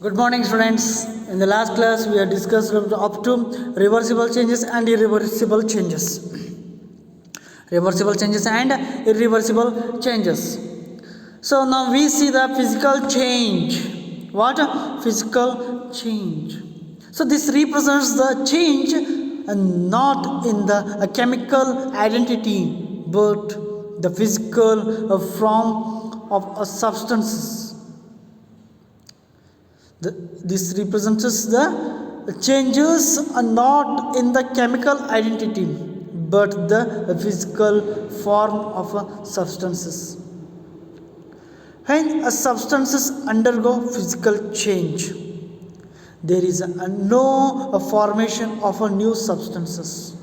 Good morning, students. In the last class, we have discussed up to reversible changes and irreversible changes. Reversible changes and irreversible changes. So now we see the physical change. What? Physical change. So this represents the change and not in the chemical identity, but the physical form of a substances. This represents the changes are not in the chemical identity but the physical form of substances. When substances undergo physical change, there is no formation of a new substances.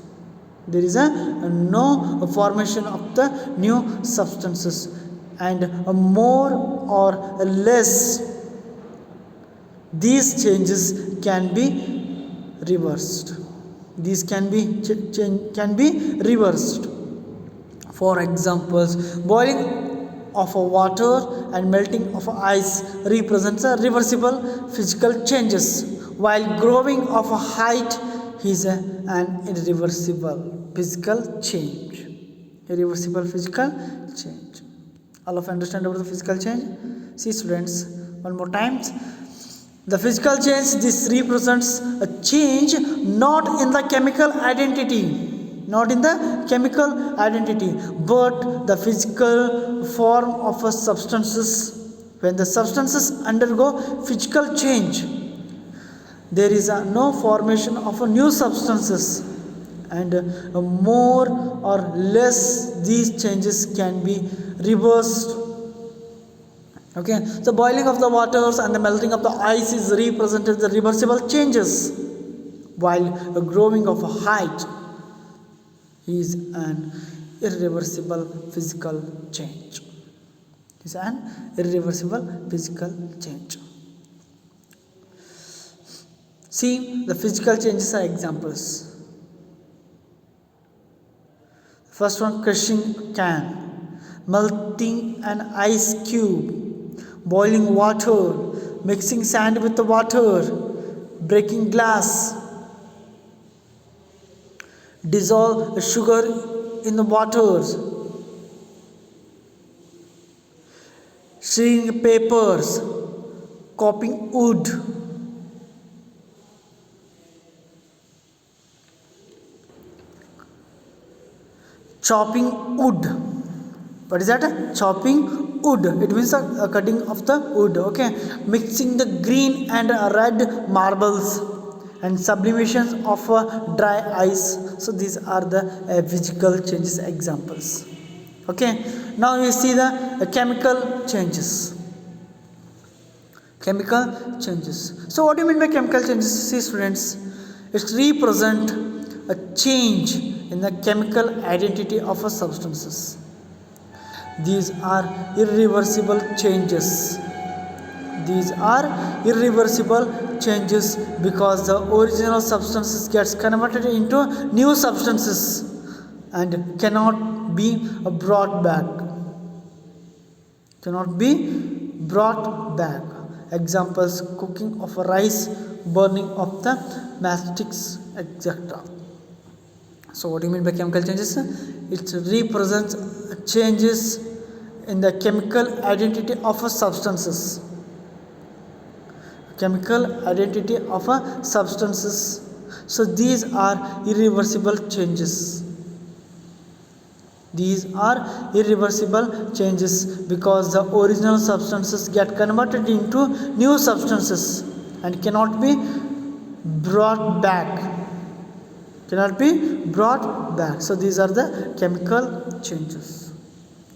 There is no formation of the new substances, and more or less these changes can be reversed. These can be reversed. For examples, boiling of a water and melting of ice represents a reversible physical changes, while growing of a height is an irreversible physical change. Irreversible physical change. All of you understand about the physical change? See, students, one more time. The physical change, this represents a change not in the chemical identity, not in the chemical identity, but the physical form of a substances. When the substances undergo physical change, there is no formation of a new substances, and more or less these changes can be reversed. Okay, so boiling of the waters and the melting of the ice is represented the reversible changes, while a growing of a height is an irreversible physical change. Is an irreversible physical change. See, the physical changes are examples. First one, crushing can, melting an ice cube, boiling water, mixing sand with the water, breaking glass, dissolve sugar in the waters, shearing papers, chopping wood, chopping wood. What is that? Chopping wood. It means a cutting of the wood. Okay, mixing the green and red marbles and sublimations of dry ice. So these are the physical changes examples. Okay, now we see the chemical changes. Chemical changes. So what do you mean by chemical changes? See, students, it represent a change in the chemical identity of a substances. These are irreversible changes. These are irreversible changes because the original substances gets converted into new substances and cannot be brought back. Cannot be brought back. Examples: cooking of rice, burning of the matchsticks, etc. So what do you mean by chemical changes? It represents changes in the chemical identity of a substances. Chemical identity of a substances. So these are irreversible changes. These are irreversible changes because the original substances get converted into new substances and cannot be brought back. Cannot be brought back. So these are the chemical changes.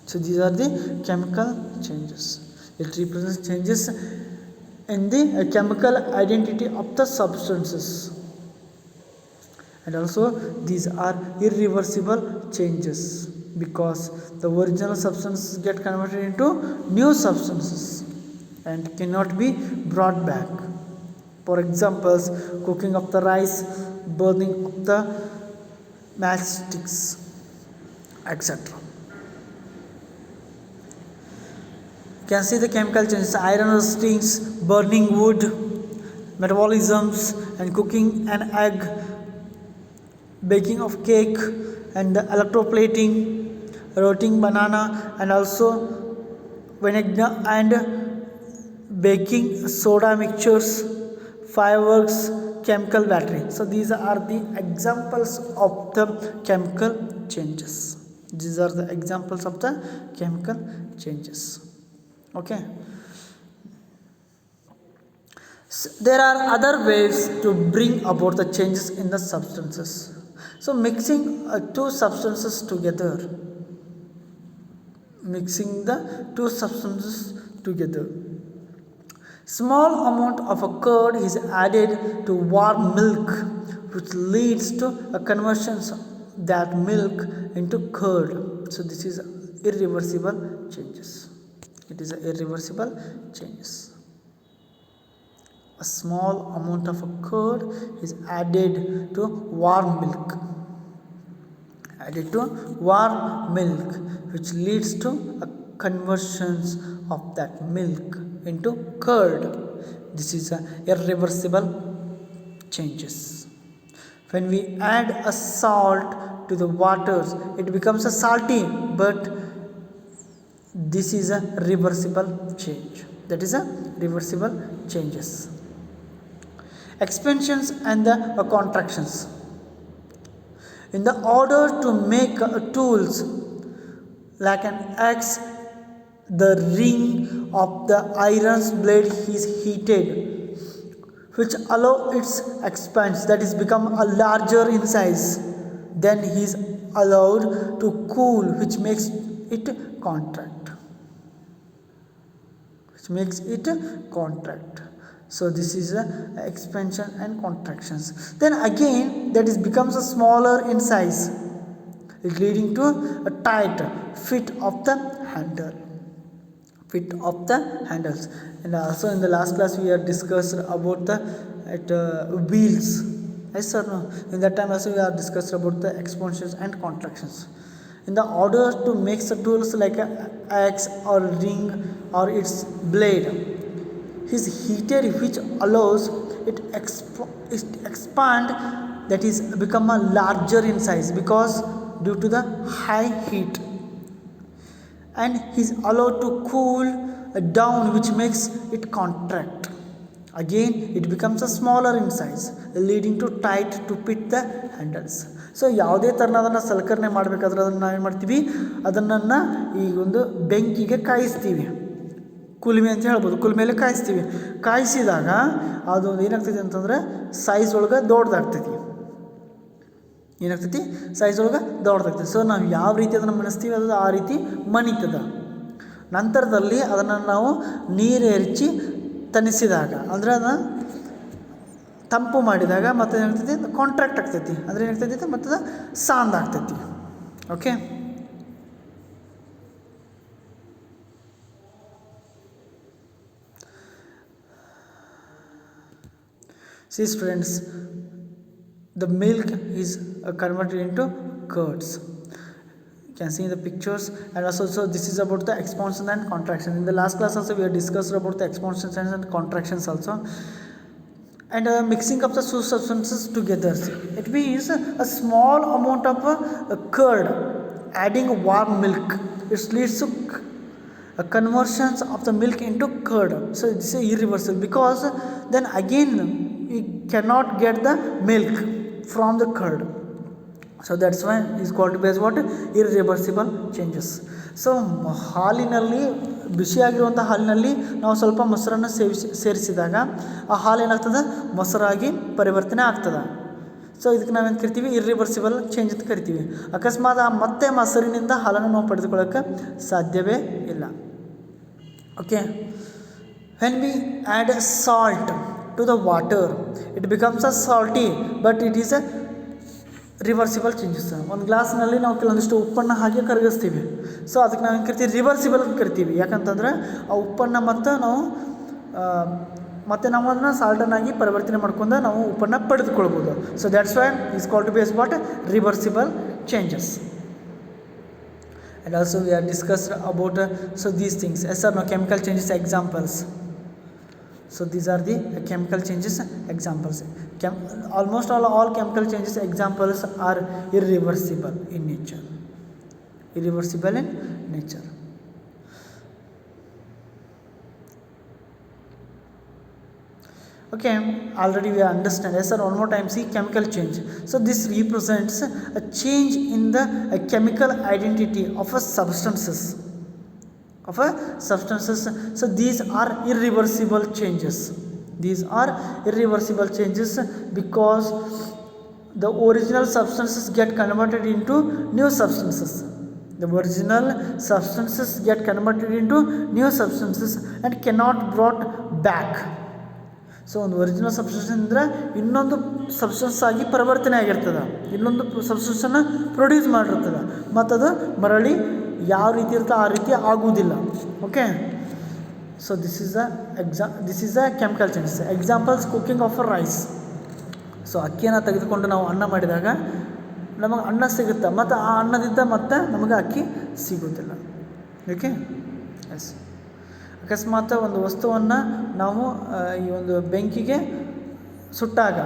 So these are the chemical changes. It represents changes in the chemical identity of the substances. And also these are irreversible changes because the original substances get converted into new substances and cannot be brought back. For examples, cooking of the rice, burning of the matchsticks, etc. You can see the chemical changes: iron rustings, burning wood, metabolisms and cooking an egg, baking of cake and electroplating, roasting banana and also vinegar and baking soda mixtures, fireworks, chemical battery. So these are the examples of the chemical changes. These are the examples of the chemical changes. Okay. So there are other ways to bring about the changes in the substances. So mixing two substances together, small amount of a curd is added to warm milk, which leads to a conversion of that milk into curd. So this is irreversible changes. It is irreversible changes. A small amount of a curd is added to warm milk, which leads to a conversions of that milk into curd. This is a irreversible changes. When we add a salt to the waters, it becomes a salty, but this is a reversible change. That is a reversible changes. Expansions and the contractions. In the order to make tools like an axe, the ring of the iron's blade is heated, which allow its expands, that is become a larger in size. Then he is allowed to cool, which makes it contract. So this is a expansion and contractions. Then again that is becomes a smaller in size, leading to a tight fit of the handles. And also in the last class we have discussed about the wheels. Yes or no? In that time also we have discussed about the expansions and contractions. In the order to make the tools like an axe or ring or its blade is heated, which allows it expand, that is become a larger in size because due to the high heat, and is allowed to cool down, which makes it contract. Again it becomes a smaller in size, leading to tight to fit the handles. So ಯಾವುದೇ ಥರನಾದನ್ನು ಸಲಕರಣೆ ಮಾಡಬೇಕಾದ್ರೆ ಅದನ್ನು ನಾವೇನು ಮಾಡ್ತೀವಿ, ಅದನ್ನು ಈ ಒಂದು ಬೆಂಕಿಗೆ ಕಾಯಿಸ್ತೀವಿ, ಕುಲುಮೆ ಅಂತ ಹೇಳ್ಬೋದು. ಕುಲುಮೆಯಲ್ಲಿ ಕಾಯಿಸಿದಾಗ ಅದು ಏನಾಗ್ತೈತಿ ಅಂತಂದರೆ ಸೈಜ್ ಒಳಗೆ ದೊಡ್ಡದಾಗ್ತೈತಿ. ಸೊ ನಾವು ಯಾವ ರೀತಿ ಅದನ್ನು ಮಣಿಸ್ತೀವಿ ಅದು ಆ ರೀತಿ ಮಣಿತದ. ನಂತರದಲ್ಲಿ ಅದನ್ನು ನಾವು ನೀರು ಎರಚಿ ತಣಿಸಿದಾಗ, ಅಂದರೆ ಅದನ್ನು ತಂಪು ಮಾಡಿದಾಗ ಮತ್ತೆ ಏನಾಗ್ತೈತಿ, ಕಾಂಟ್ರಾಕ್ಟ್ ಆಗ್ತೈತಿ. ಅಂದರೆ ಏನಾಗ್ತೈತಿ, ಮತ್ತು ಸಾಂದ್ ಆಗ್ತೈತಿ. Okay. See students, the milk is converted into curds. You can see in the pictures. And also this is about the expansion and contraction. In the last class also we have discussed about the expansions and contractions also. And mixing up the two substances together, it means a small amount of curd adding warm milk, it leads to conversions of the milk into curd. So this is irreversible, because then again you cannot get the milk from the curd. So that's why it's called as what, irreversible changes. So ಹಾಲಿನಲ್ಲಿ, ಬಿಸಿಯಾಗಿರುವಂಥ ಹಾಲಿನಲ್ಲಿ ನಾವು ಸ್ವಲ್ಪ ಮೊಸರನ್ನು ಸೇರಿಸಿದಾಗ ಆ ಹಾಲು ಏನಾಗ್ತದೆ, ಮೊಸರಾಗಿ ಪರಿವರ್ತನೆ ಆಗ್ತದೆ. ಸೊ ಇದಕ್ಕೆ ನಾವೇನು ಕರಿತೀವಿ, ಇರ್ರಿವರ್ಸಿಬಲ್ ಚೇಂಜ್ ಅಂತ ಕರಿತೀವಿ. ಅಕಸ್ಮಾತ್ ಮತ್ತೆ ಮೊಸರಿನಿಂದ ಹಾಲನ್ನು ನಾವು ಪಡೆದುಕೊಳ್ಳೋಕ್ಕೆ ಸಾಧ್ಯವೇ ಇಲ್ಲ. Okay. When we add salt to the water, it becomes a salty, but it is a reversible changes. ಒಂದು ಗ್ಲಾಸ್ನಲ್ಲಿ ನಾವು ಕೆಲವೊಂದಿಷ್ಟು ಉಪ್ಪನ್ನು ಹಾಕಿ ಕರಗಿಸ್ತೀವಿ. ಸೊ ಅದಕ್ಕೆ ನಾವು ಏನು ಕರಿತೀವಿ, ರಿವರ್ಸಿಬಲ್ ಅಂತ ಕರಿತೀವಿ. ಯಾಕಂತಂದರೆ ಆ ಉಪ್ಪನ್ನು ಮತ್ತು ನಾವು ಅದನ್ನು ಸಾಲ್ಟನ್ನಾಗಿ ಪರಿವರ್ತನೆ ಮಾಡ್ಕೊಂಡು ನಾವು ಉಪ್ಪನ್ನು ಪಡೆದುಕೊಳ್ಬೋದು. So that's why is called to be as what, reversible changes. And also we have discussed about these things. Yes or no? Chemical changes examples. So these are the chemical changes examples. Almost all chemical changes examples are irreversible in nature. Irreversible in nature. Okay, already we understand. Yes sir, one more time, see, chemical change. So this represents a change in the chemical identity of a substances. So these are irreversible changes. These are irreversible changes because the original substances get converted into new substances. The original substances get converted into new substances and cannot brought back. So ಒಂದು original substance ಅಂದರೆ ಇನ್ನೊಂದು substance ಆಗಿ ಪರಿವರ್ತನೆ ಆಗಿರ್ತದೆ, ಇನ್ನೊಂದು ಸಬ್ಸ್ಟೆನ್ಸನ್ನು produce ಮಾಡಿರ್ತದೆ, ಮತ್ತು ಅದು ಮರಳಿ ಯಾವ ರೀತಿ ಇರ್ತದೆ ಆ ರೀತಿ ಆಗುವುದಿಲ್ಲ. Okay, so this is a chemical changes. Examples, cooking of a rice. So ಅಕ್ಕಿಯನ್ನು ತೆಗೆದುಕೊಂಡು ನಾವು ಅನ್ನ ಮಾಡಿದಾಗ ನಮಗೆ ಅನ್ನ ಸಿಗುತ್ತೆ, ಮತ್ತು ಆ ಅನ್ನದಿಂದ ಮತ್ತೆ ನಮಗೆ ಅಕ್ಕಿ ಸಿಗೋದಿಲ್ಲ. Okay, yes. ಅಕಸ್ಮಾತ್ ಒಂದು ವಸ್ತುವನ್ನು ನಾವು ಈ ಒಂದು ಬೆಂಕಿಗೆ ಸುಟ್ಟಾಗ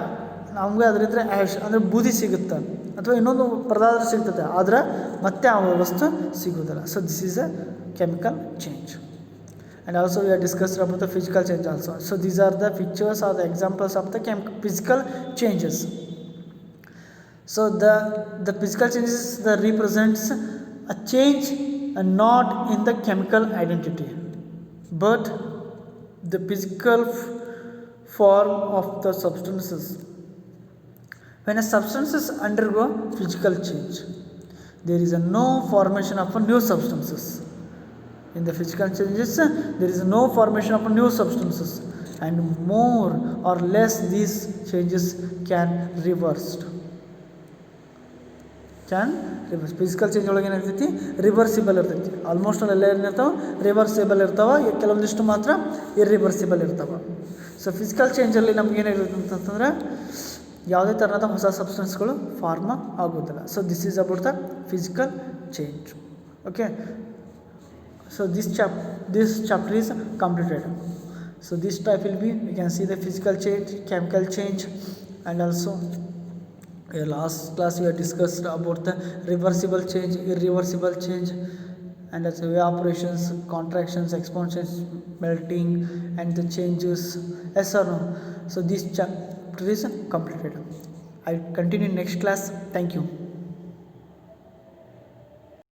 ನಮಗೆ ಅದರಿಂದ ಆ್ಯಶ್ ಅಂದರೆ ಬೂದಿ ಸಿಗುತ್ತೆ, ಅಥವಾ ಇನ್ನೊಂದು ಪದಾರ್ಥ ಸಿಗ್ತದೆ, ಆದರೆ ಮತ್ತೆ ಆ ವಸ್ತು ಸಿಗೋದಿಲ್ಲ. So this is a chemical change. And also we are discussed about the physical change also. So these are the pictures are the examples of the physical changes. So the physical changes the represents a change not in the chemical identity but the physical form of the substances. When a substances undergo physical change, there is no formation of a new substances. In the physical changes, there is no formation of a new substances, and more or less these changes can reversed. Physical change ಒಳಗೆ ಏನಿರ್ತೈತಿ, reversible ಇರ್ತೈತಿ. Almost ಎಲ್ಲ ಏನಿರ್ತಾವೆ reversible ಇರ್ತಾವೆ, ಕೆಲವೊಂದಿಷ್ಟು ಮಾತ್ರ irreversible ಇರ್ತಾವೆ. So physical ಚೇಂಜಲ್ಲಿ ನಮ್ಗೆ ಏನಾಗಿರುತ್ತೆ ಅಂತಂತಂದರೆ ಯಾವುದೇ ಥರದ ಹೊಸ ಸಬ್ಸ್ಟೆನ್ಸ್ಗಳು ಫಾರ್ಮ್ ಆಗೋದಿಲ್ಲ. So this is about the physical change. Okay, so this chapter is completed. So this type will be, we can see the physical change, chemical change, and also last class we have discussed about the reversible change, irreversible change, and as evaporations, contractions, expansions, melting, and the changes. Yes or no? So this chapter is completed. I continue next class. Thank you.